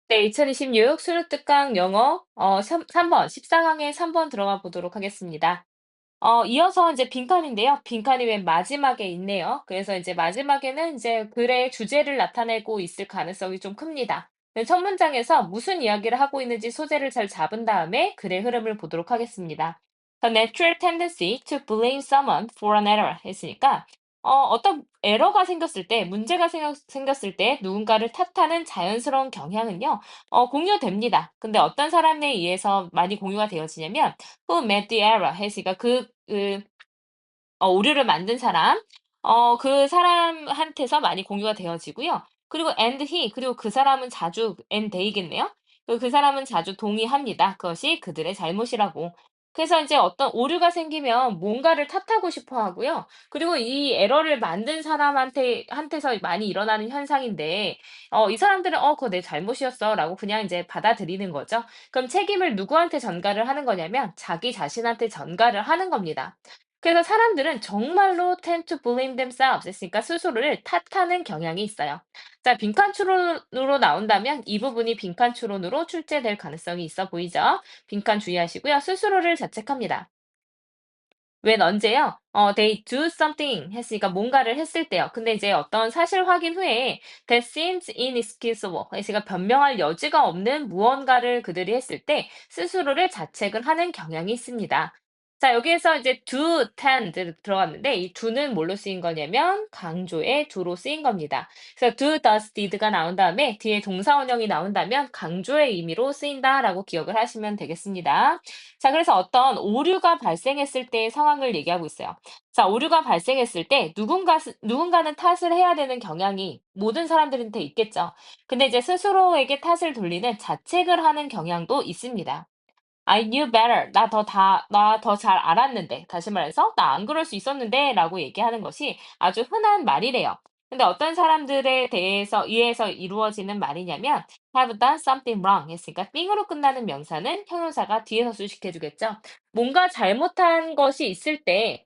네, 2026 수료특강 영어 3번, 14강에 3번 들어가 보도록 하겠습니다. 이어서 이제 빈칸인데요. 빈칸이 맨 마지막에 있네요. 그래서 이제 마지막에는 이제 글의 주제를 나타내고 있을 가능성이 좀 큽니다. 첫 문장에서 무슨 이야기를 하고 있는지 소재를 잘 잡은 다음에 글의 흐름을 보도록 하겠습니다. The natural tendency to blame someone for an error 했으니까 어떤 에러가 생겼을 때, 문제가 생겼을 때 누군가를 탓하는 자연스러운 경향은요, 공유됩니다. 근데 어떤 사람에 의해서 많이 공유가 되어지냐면, who made the error 했으니까 오류를 만든 사람, 그 사람한테서 많이 공유가 되어지고요. 그리고 and he, 그리고 그 사람은 자주 and they겠네요. 그 사람은 자주 동의합니다. 그것이 그들의 잘못이라고. 그래서 이제 어떤 오류가 생기면 뭔가를 탓하고 싶어 하고요. 그리고 이 에러를 만든 사람한테서 많이 일어나는 현상인데, 이 사람들은 그거 내 잘못이었어라고 그냥 이제 받아들이는 거죠. 그럼 책임을 누구한테 전가를 하는 거냐면 자기 자신한테 전가를 하는 겁니다. 그래서 사람들은 정말로 tend to blame themselves 했으니까 스스로를 탓하는 경향이 있어요. 자, 빈칸 추론으로 나온다면 이 부분이 빈칸 추론으로 출제될 가능성이 있어 보이죠? 빈칸 주의하시고요. 스스로를 자책합니다. 웬 언제요? they do something 했으니까 뭔가를 했을 때요. 근데 이제 어떤 사실 확인 후에 that seems inexcusable 했으니까 변명할 여지가 없는 무언가를 그들이 했을 때 스스로를 자책을 하는 경향이 있습니다. 자, 여기에서 이제 do tend 들어갔는데 이 do는 뭘로 쓰인 거냐면 강조의 do로 쓰인 겁니다. 그래서 do, does, did가 나온 다음에 뒤에 동사원형이 나온다면 강조의 의미로 쓰인다라고 기억을 하시면 되겠습니다. 자, 그래서 어떤 오류가 발생했을 때의 상황을 얘기하고 있어요. 자, 오류가 발생했을 때 누군가는 탓을 해야 되는 경향이 모든 사람들한테 있겠죠. 근데 이제 스스로에게 탓을 돌리는 자책을 하는 경향도 있습니다. I knew better. 나 더 잘 알았는데. 다시 말해서, 나 안 그럴 수 있었는데. 라고 얘기하는 것이 아주 흔한 말이래요. 근데 어떤 사람들에 의해서 이루어지는 말이냐면, have done something wrong 했으니까, 띵으로 끝나는 명사는 형용사가 뒤에서 수식해주겠죠. 뭔가 잘못한 것이 있을 때,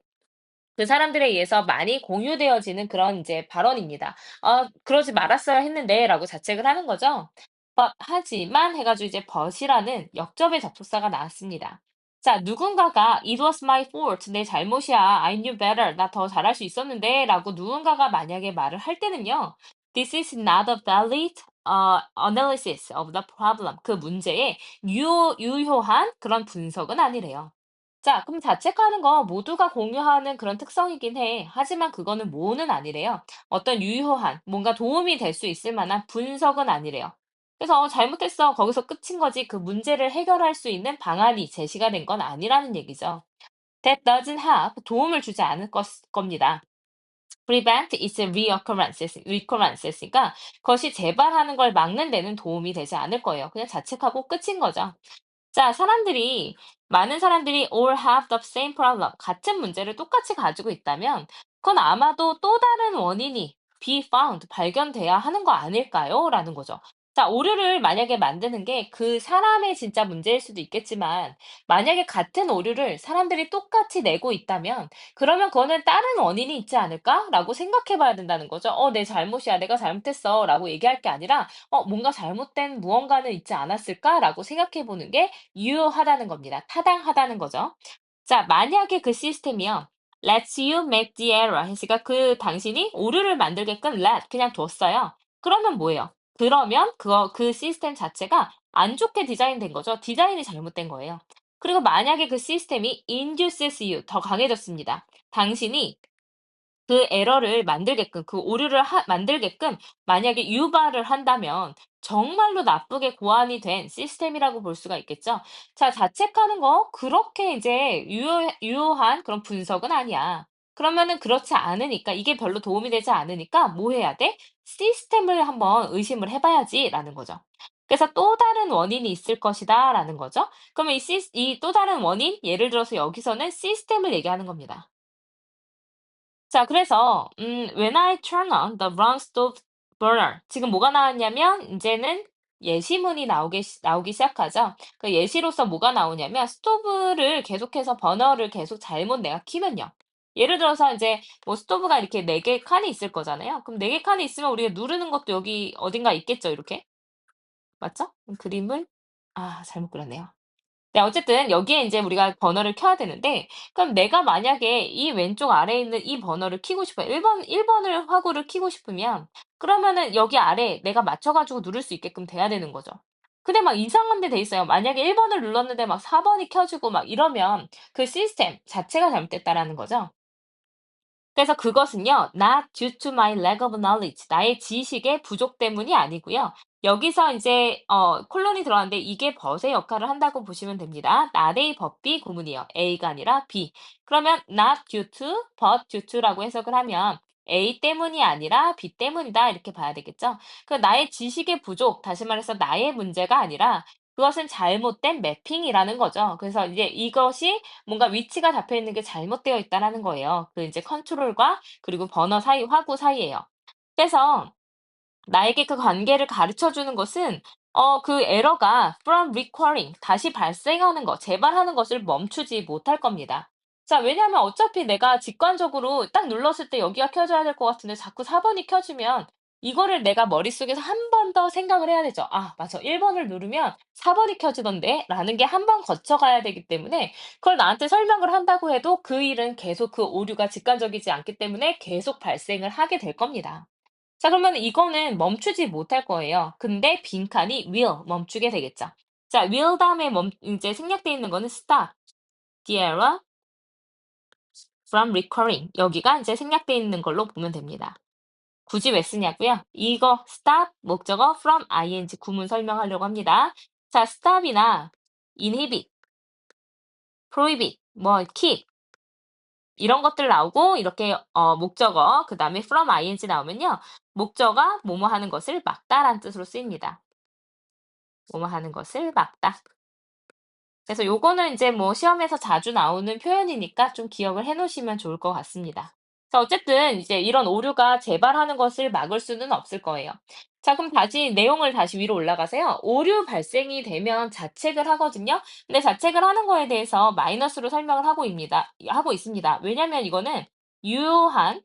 그 사람들에 의해서 많이 공유되어지는 그런 이제 발언입니다. 그러지 말았어야 했는데라고 자책을 하는 거죠. 하지만 해가지고 이제 but이라는 역접의 접속사가 나왔습니다. 자, 누군가가 it was my fault, 내 잘못이야, I knew better, 나 더 잘할 수 있었는데라고 누군가가 만약에 말을 할 때는요, this is not a valid analysis of the problem. 그 문제의 유효한 그런 분석은 아니래요. 자, 그럼 자책하는 거 모두가 공유하는 그런 특성이긴 해. 하지만 그거는 뭐는 아니래요. 어떤 유효한, 뭔가 도움이 될 수 있을 만한 분석은 아니래요. 그래서 잘못했어. 거기서 끝인 거지. 그 문제를 해결할 수 있는 방안이 제시가 된 건 아니라는 얘기죠. That doesn't help. 도움을 주지 않을 겁니다. prevent its recurrence니까 그것이 재발하는 걸 막는 데는 도움이 되지 않을 거예요. 그냥 자책하고 끝인 거죠. 자, 많은 사람들이 all have the same problem, 같은 문제를 똑같이 가지고 있다면, 그건 아마도 또 다른 원인이 be found, 발견돼야 하는 거 아닐까요? 라는 거죠. 자, 오류를 만약에 만드는 게 그 사람의 진짜 문제일 수도 있겠지만, 만약에 같은 오류를 사람들이 똑같이 내고 있다면, 그러면 그거는 다른 원인이 있지 않을까? 라고 생각해 봐야 된다는 거죠. 내 잘못이야. 내가 잘못했어. 라고 얘기할 게 아니라, 뭔가 잘못된 무언가는 있지 않았을까? 라고 생각해 보는 게 유효하다는 겁니다. 타당하다는 거죠. 자, 만약에 그 시스템이요. lets you make the error 했으니까 그 당신이 오류를 만들게끔 let 그냥 뒀어요. 그러면 뭐예요? 그러면 그 시스템 자체가 안 좋게 디자인된 거죠. 디자인이 잘못된 거예요. 그리고 만약에 그 시스템이 induces you 더 강해졌습니다. 당신이 그 에러를 만들게끔 그 오류를 만들게끔 만약에 유발을 한다면 정말로 나쁘게 고안이 된 시스템이라고 볼 수가 있겠죠. 자, 자책하는 거 그렇게 이제 유효한 그런 분석은 아니야. 그러면은 그렇지 않으니까 이게 별로 도움이 되지 않으니까 뭐 해야 돼? 시스템을 한번 의심을 해봐야지라는 거죠. 그래서 또 다른 원인이 있을 것이다라는 거죠. 그러면 이 또 다른 원인, 예를 들어서 여기서는 시스템을 얘기하는 겁니다. 자, 그래서 When I turn on the wrong stove burner 지금 뭐가 나왔냐면 이제는 예시문이 나오기 시작하죠. 그 예시로서 뭐가 나오냐면 스토브를 계속해서 버너를 계속 잘못 내가 켜면요. 예를 들어서 이제 뭐 스토브가 이렇게 네 개 칸이 있을 거잖아요. 그럼 네 개 칸이 있으면 우리가 누르는 것도 여기 어딘가 있겠죠, 이렇게. 맞죠? 그림을 잘못 그렸네요. 네 어쨌든 여기에 인제 우리가 버너를 켜야 되는데 그럼 내가 만약에 이 왼쪽 아래에 있는 이 버너를 켜고 싶어요. 1 번을 화구를 켜고 싶으면 그러면은 여기 아래에 내가 맞춰 가지고 누를 수 있게끔 돼야 되는 거죠. 근데 막 이상한 데 돼 있어요. 만약에 1 번을 눌렀는데 막 4 번이 켜지고 막 이러면 그 시스템 자체가 잘못됐다라는 거죠. 그래서 그것은요. Not due to my lack of knowledge. 나의 지식의 부족 때문이 아니고요. 여기서 이제 콜론이 들어갔는데 이게 but의 역할을 한다고 보시면 됩니다. not의 but be 구문이에요. A가 아니라 B. 그러면 not due to, but due to라고 해석을 하면 A 때문이 아니라 B 때문이다 이렇게 봐야 되겠죠. 그 나의 지식의 부족, 다시 말해서 나의 문제가 아니라 그것은 잘못된 매핑이라는 거죠. 그래서 이제 이것이 뭔가 위치가 잡혀 있는 게 잘못되어 있다라는 거예요. 그 이제 컨트롤과 그리고 버너 사이, 화구 사이에요. 그래서 나에게 그 관계를 가르쳐 주는 것은 그 에러가 from recurring 다시 발생하는 것, 재발하는 것을 멈추지 못할 겁니다. 자, 왜냐하면 어차피 내가 직관적으로 딱 눌렀을 때 여기가 켜져야 될 것 같은데 자꾸 4 번이 켜지면 이거를 내가 머릿속에서 한 번 더 생각을 해야 되죠. '아 맞아. 1 번을 누르면 4 번이 켜지던데.'라는 게 한 번 거쳐 가야 되기 때문에 그걸 나한테 설명을 한다고 해도 그 일은 계속 그 오류가 직관적이지 않기 때문에 계속 발생을 하게 될 겁니다. 자 그러면 이거는 멈추지 못할 거예요. 근데 빈칸이 will 멈추게 되겠죠. 자 will 다음에 인제 생략돼 있는 거는 stop, the error from recurring 여기가 인제 생략돼 있는 걸로 보면 됩니다. 굳이 왜 쓰냐고요? 이거 stop 목적어 from ing 구문 설명하려고 합니다. 자 stop이나 inhibit, prohibit, 뭐 keep 이런 것들 나오고 이렇게 목적어 그다음에 from ing 나오면요. 목적어가 뭐뭐 하는 것을 막다라는 뜻으로 쓰입니다. 뭐뭐 하는 것을 막다. 그래서 요거는 인제 뭐 시험에서 자주 나오는 표현이니까 좀 기억을 해 놓으시면 좋을 것 같습니다. 자 어쨌든 이제 이런 오류가 재발하는 것을 막을 수는 없을 거예요. 자 그럼 내용을 다시 위로 올라가서요. 오류 발생이 되면 자책을 하거든요. 근데 자책을 하는 거에 대해서 마이너스로 설명을 하고 있습니다. 왜냐면 이거는 유효한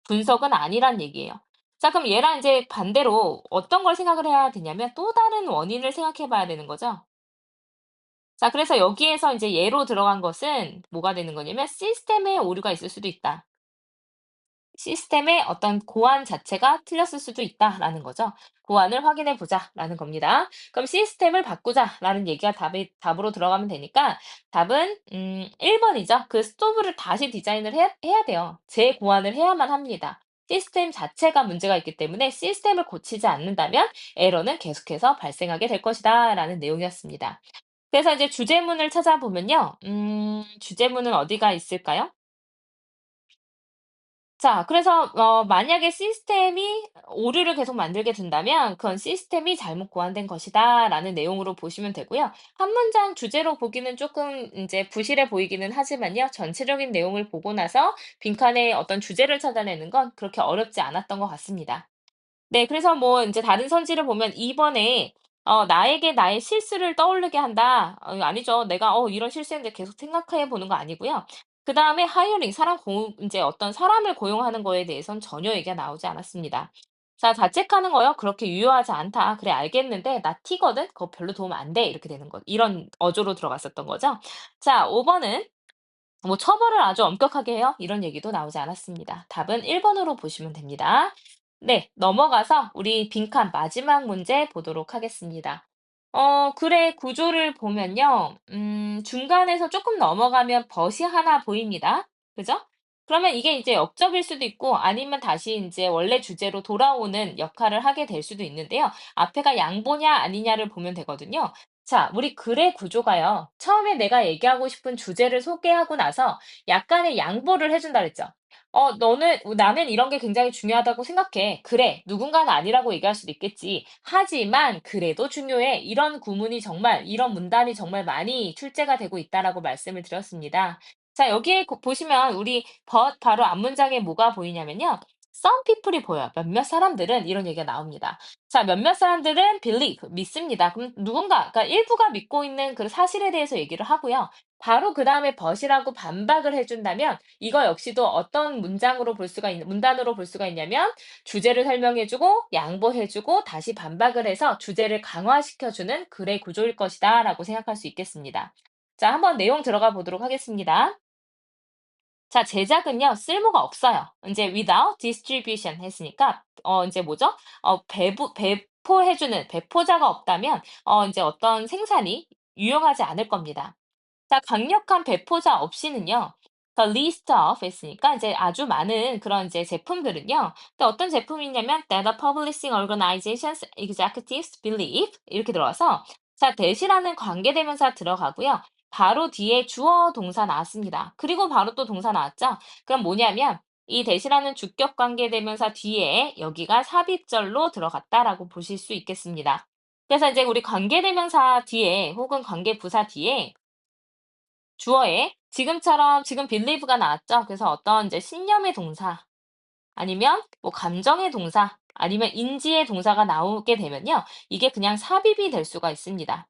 분석은 아니란 얘기예요. 자 그럼 얘랑 이제 반대로 어떤 걸 생각을 해야 되냐면 또 다른 원인을 생각해 봐야 되는 거죠. 자 그래서 여기에서 이제 예로 들어간 것은 뭐가 되는 거냐면 시스템에 오류가 있을 수도 있다. 시스템의 어떤 고안 자체가 틀렸을 수도 있다라는 거죠. 고안을 확인해 보자라는 겁니다. 그럼 시스템을 바꾸자라는 얘기가 답으로 들어가면 되니까 답은 1번이죠. 그 스토브를 다시 디자인을 해야 돼요. 재고안을 해야만 합니다. 시스템 자체가 문제가 있기 때문에 시스템을 고치지 않는다면 에러는 계속해서 발생하게 될 것이다라는 내용이었습니다. 그래서 이제 주제문을 찾아보면요. 주제문은 어디가 있을까요? 자 그래서 만약에 시스템이 오류를 계속 만들게 된다면 그건 "시스템이 잘못 고안된 것이다."라는 내용으로 보시면 되고요. 한 문장 주제로 보기는 조금 인제 부실해 보이기는 하지만요. 전체적인 내용을 보고 나서 빈칸에 어떤 주제를 찾아내는 건 그렇게 어렵지 않았던 것 같습니다. 네. 그래서 뭐 인제 다른 선지를 보면 2 번에 "나에게 나의 실수를 떠오르게 한다." 아니죠. 내가 이런 실수했는데 계속 생각해 보는 거 아니고요. 그다음에 hiring 인제 어떤 사람을 고용하는 거에 대해선 전혀 얘기가 나오지 않았습니다. 자 "자책하는 거요? 그렇게 유효하지 않다." "그래 알겠는데 나 T거든. 그거 별로 도움 안 돼." 이렇게 되는 거 이런 어조로 들어갔었던 거죠. 자 5 번은 뭐 "처벌을 아주 엄격하게 해요." 이런 얘기도 나오지 않았습니다. 답은 1 번으로 보시면 됩니다. 네. 넘어가서 우리 빈칸 마지막 문제 보도록 하겠습니다. 글의 구조를 보면요. 중간에서 조금 넘어가면 벗이 하나 보입니다. 그죠? 그러면 이게 이제 역접일 수도 있고 아니면 다시 인제 원래 주제로 돌아오는 역할을 하게 될 수도 있는데요. 앞에가 양보냐 아니냐를 보면 되거든요. 자 우리 글의 구조가요. 처음에 내가 얘기하고 싶은 주제를 소개하고 나서 약간의 양보를 해 준다 그랬죠. 나는 이런 게 굉장히 중요하다고 생각해. 그래. 누군가는 아니라고 얘기할 수도 있겠지. 하지만 그래도 중요해. 이런 구문이 정말 이런 문단이 정말 많이 출제가 되고 있다라고 말씀을 드렸습니다. 자 여기에 보시면 우리 but 바로 앞 문장에 뭐가 보이냐면요. some people이 보여요. 몇몇 사람들은 이런 얘기가 나옵니다. 자, 몇몇 사람들은 believe, 믿습니다. 그럼 누군가, 그러니까 일부가 믿고 있는 그 사실에 대해서 얘기를 하고요. 바로 그다음에 but이라고 반박을 해준다면 이거 역시도 어떤 문단으로 볼 수가 있냐면 주제를 설명해주고 양보해주고 다시 반박을 해서 주제를 강화시켜주는 글의 구조일 것이다라고 생각할 수 있겠습니다. 자, 한번 내용 들어가 보도록 하겠습니다. 자, 제작은요, 쓸모가 없어요. 이제 without distribution 했으니까, 이제 뭐죠? 배포자가 없다면, 이제 어떤 생산이 유용하지 않을 겁니다. 자, 강력한 배포자 없이는요. The list of 했으니까 이제 아주 많은 그런 이제 제품들은요. 또 어떤 제품이냐면 that the publishing organizations executives believe 이렇게 들어와서 자, 대시라는 관계대명사 들어가고요. 바로 뒤에 주어 동사 나왔습니다. 그리고 바로 또 동사 나왔죠. 그럼 뭐냐면 이 대시라는 주격 관계대명사 뒤에 여기가 삽입절로 들어갔다라고 보실 수 있겠습니다. 그래서 이제 우리 관계대명사 뒤에 혹은 관계부사 뒤에 주어에 지금처럼 지금 believe가 나왔죠. 그래서 어떤 이제 신념의 동사 아니면 뭐 감정의 동사 아니면 인지의 동사가 나오게 되면요. 이게 그냥 삽입이 될 수가 있습니다.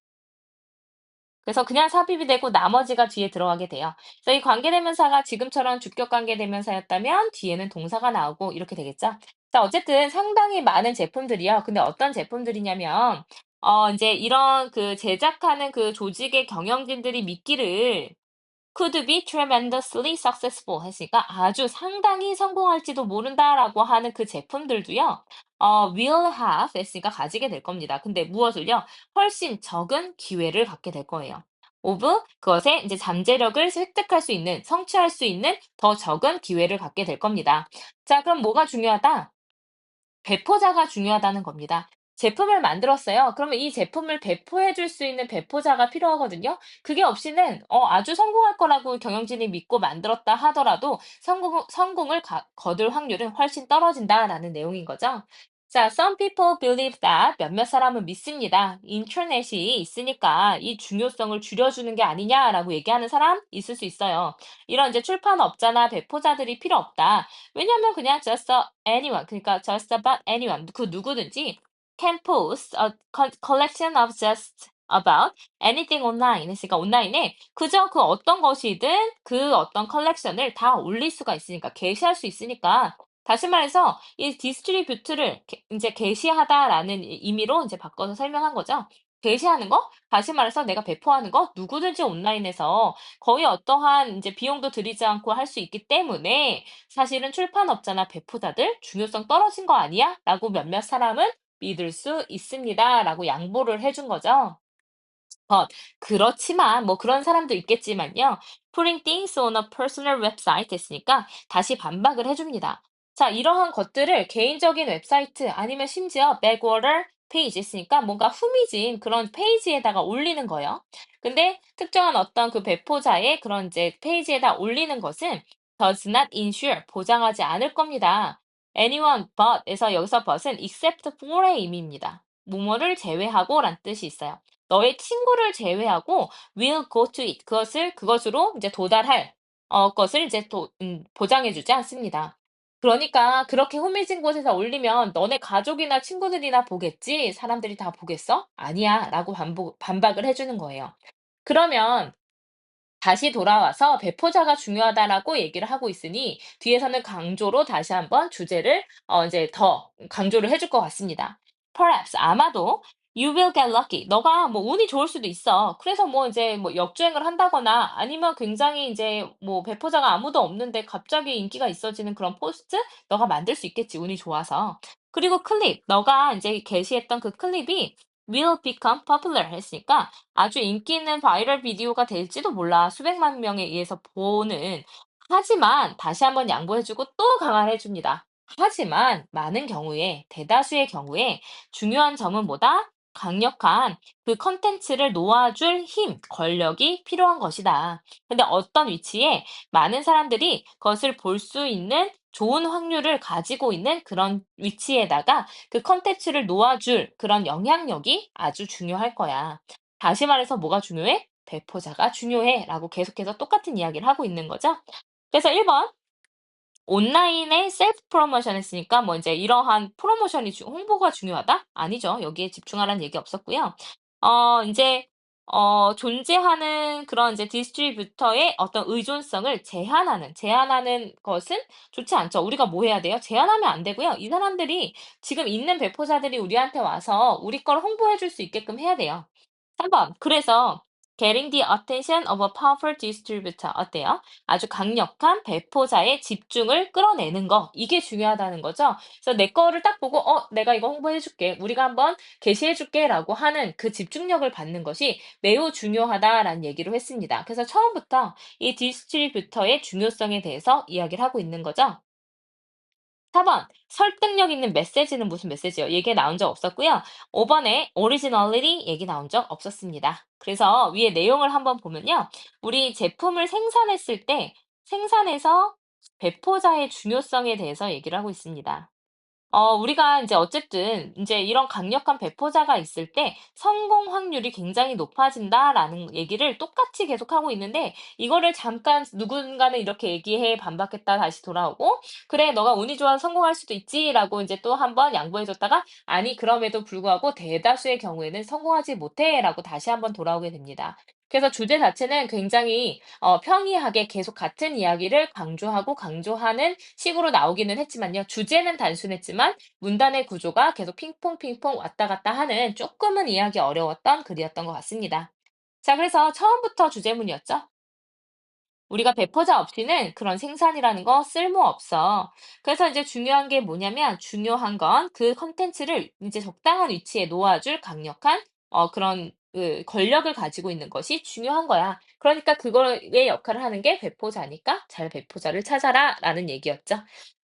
그래서 그냥 삽입이 되고 나머지가 뒤에 들어가게 돼요. 그래서 이 관계대명사가 지금처럼 주격 관계대명사였다면 뒤에는 동사가 나오고 이렇게 되겠죠. 자, 어쨌든 상당히 많은 제품들이요. 근데 어떤 제품들이냐면 이제 이런 그 제작하는 그 조직의 경영진들이 믿기를 could be tremendously successful 했으니까 아주 상당히 성공할지도 모른다라고 하는 그 제품들도요. will have 했으니까 가지게 될 겁니다. 근데 무엇을요? 훨씬 적은 기회를 갖게 될 거예요. of 그것의 이제 잠재력을 획득할 수 있는, 성취할 수 있는 더 적은 기회를 갖게 될 겁니다. 자, 그럼 뭐가 중요하다? 배포자가 중요하다는 겁니다. 제품을 만들었어요. 그러면 이 제품을 배포해 줄 수 있는 배포자가 필요하거든요. 그게 없이는 아주 성공할 거라고 경영진이 믿고 만들었다 하더라도 성공을 거둘 확률은 훨씬 떨어진다라는 내용인 거죠. 자, some people believe that 몇몇 사람은 믿습니다. 인터넷이 있으니까 이 중요성을 줄여주는 게 아니냐라고 얘기하는 사람 있을 수 있어요. 이런 이제 출판업자나 배포자들이 필요 없다. 왜냐면 그냥 anyone, 그러니까 just about anyone, 그 누구든지 can post a collection of just about anything online. 그러니까 온라인에 그저 그 어떤 것이든 그 어떤 컬렉션을 다 올릴 수가 있으니까, 게시할 수 있으니까, 다시 말해서 이 디스트리뷰트를 이제 게시하다라는 의미로 이제 바꿔서 설명한 거죠. 게시하는 거, 다시 말해서 내가 배포하는 거, 누구든지 온라인에서 거의 어떠한 이제 비용도 들이지 않고 할 수 있기 때문에 사실은 출판업자나 배포자들 중요성 떨어진 거 아니야? 라고 몇몇 사람은 믿을 수 있습니다. 라고 양보를 해준 거죠. 그렇지만 뭐 그런 사람도 있겠지만요. Putting things on a personal website 했으니까 다시 반박을 해줍니다. 자, 이러한 것들을 개인적인 웹사이트 아니면 심지어 backwater 페이지 있으니까 뭔가 후미진 그런 페이지에다가 올리는 거예요. 근데 특정한 어떤 그 배포자의 그런 이제 페이지에다 올리는 것은 does not ensure 보장하지 않을 겁니다. anyone but에서 여기서 but은 except for의 의미입니다. 뭐뭐를 제외하고 란 뜻이 있어요. 너의 친구를 제외하고 will go to it. 그것으로 이제 도달할 것을 이제 보장해 주지 않습니다. 그러니까 그렇게 후미진 곳에서 올리면 너네 가족이나 친구들이나 보겠지? 사람들이 다 보겠어? 아니야. 라고 반박을 해주는 거예요. 그러면 다시 돌아와서 배포자가 중요하다라고 얘기를 하고 있으니 뒤에서는 강조로 다시 한번 주제를 이제 더 강조를 해줄 것 같습니다. Perhaps 아마도 you will get lucky. 너가 뭐 운이 좋을 수도 있어. 그래서 뭐 이제 뭐 역주행을 한다거나 아니면 굉장히 이제 뭐 배포자가 아무도 없는데 갑자기 인기가 있어지는 그런 포스트 너가 만들 수 있겠지. 운이 좋아서. 그리고 클립 너가 이제 게시했던 그 클립이 will become popular 했으니까 아주 인기 있는 바이럴 비디오가 될지도 몰라. 수백만 명에 의해서 보는. 하지만 다시 한번 양보해주고 또 강화해줍니다. 하지만 많은 경우에, 대다수의 경우에 중요한 점은 뭐다? 강력한 그 컨텐츠를 놓아줄 힘, 권력이 필요한 것이다. 근데 어떤 위치에 많은 사람들이 그것을 볼 수 있는 좋은 확률을 가지고 있는 그런 위치에다가 그 컨텐츠를 놓아줄 그런 영향력이 아주 중요할 거야. 다시 말해서 뭐가 중요해? 배포자가 중요해. 라고 계속해서 똑같은 이야기를 하고 있는 거죠. 그래서 1번, 온라인에 셀프 프로모션 했으니까 뭐 인제 이러한 프로모션이 홍보가 중요하다? 아니죠. 여기에 집중하라는 얘기 없었고요. 인제 존재하는 그런 이제 디스트리뷰터의 어떤 의존성을 제한하는 것은 좋지 않죠. 우리가 뭐 해야 돼요? 제한하면 안 되고요. 이 사람들이 지금 있는 배포자들이 우리한테 와서 우리 걸 홍보해 줄 수 있게끔 해야 돼요. 3 번. 그래서 getting the attention of a powerful distributor 어때요? 아주 강력한 배포자의 집중을 끌어내는 거 이게 중요하다는 거죠. 그래서 내 거를 딱 보고 내가 이거 홍보해 줄게. 우리가 한번 게시해 줄게."라고 하는 그 집중력을 받는 것이 매우 중요하다라는 얘기를 했습니다. 그래서 처음부터 이 디스트리뷰터의 중요성에 대해서 이야기를 하고 있는 거죠. 4 번 설득력 있는 메시지는 무슨 메시지예요? 얘기 나온 적 없었고요. 5 번에 originality 얘기 나온 적 없었습니다. 그래서 위에 내용을 한번 보면요. 우리 제품을 생산했을 때 생산해서 배포자의 중요성에 대해서 얘기를 하고 있습니다. 우리가 인제 어쨌든 인제 이런 강력한 배포자가 있을 때 "성공 확률이 굉장히 높아진다."라는 얘기를 똑같이 계속하고 있는데 이거를 잠깐 누군가는 이렇게 얘기해 반박했다가 다시 돌아오고 "그래 너가 운이 좋아서 성공할 수도 있지."라고 인제 또 한번 양보해 줬다가 "아니 그럼에도 불구하고 대다수의 경우에는 성공하지 못해."라고 다시 한번 돌아오게 됩니다. 그래서 주제 자체는 굉장히 평이하게 계속 같은 이야기를 강조하는 식으로 나오기는 했지만요. 주제는 단순했지만 문단의 구조가 계속 핑퐁 핑퐁 왔다 갔다 하는 쪼끔은 이해하기 어려웠던 글이었던 것 같습니다. 자 그래서 처음부터 주제문이었죠. 우리가 배포자 없이는 그런 생산이라는 거 쓸모없어. 그래서 이제 중요한 게 뭐냐면 중요한 건 그 콘텐츠를 이제 적당한 위치에 놓아줄 강력한 그런 그 권력을 가지고 있는 것이 중요한 거야. 그러니까 그거의 역할을 하는 게 배포자니까 잘 배포자를 찾아라라는 얘기였죠.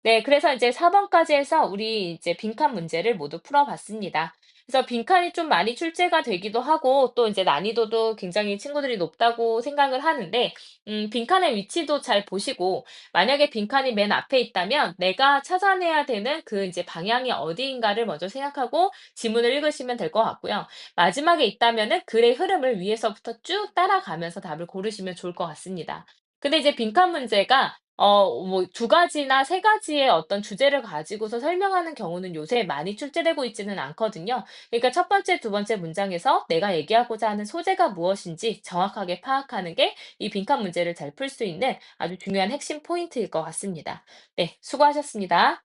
네, 그래서 이제 4번까지 해서 우리 이제 빈칸 문제를 모두 풀어봤습니다. 그래서 빈칸이 좀 많이 출제가 되기도 하고 또 이제 난이도도 굉장히 친구들이 높다고 생각을 하는데 빈칸의 위치도 잘 보시고 만약에 빈칸이 맨 앞에 있다면 내가 찾아내야 되는 그 이제 방향이 어디인가를 먼저 생각하고 지문을 읽으시면 될 것 같고요. 마지막에 있다면은 글의 흐름을 위에서부터 쭉 따라가면서 답을 고르시면 좋을 것 같습니다. 근데 이제 빈칸 문제가 뭐 두 가지나 세 가지의 어떤 주제를 가지고서 설명하는 경우는 요새 많이 출제되고 있지는 않거든요. 그러니까 첫 번째, 두 번째 문장에서 내가 얘기하고자 하는 소재가 무엇인지 정확하게 파악하는 게 이 빈칸 문제를 잘 풀 수 있는 아주 중요한 핵심 포인트일 것 같습니다. 네, 수고하셨습니다.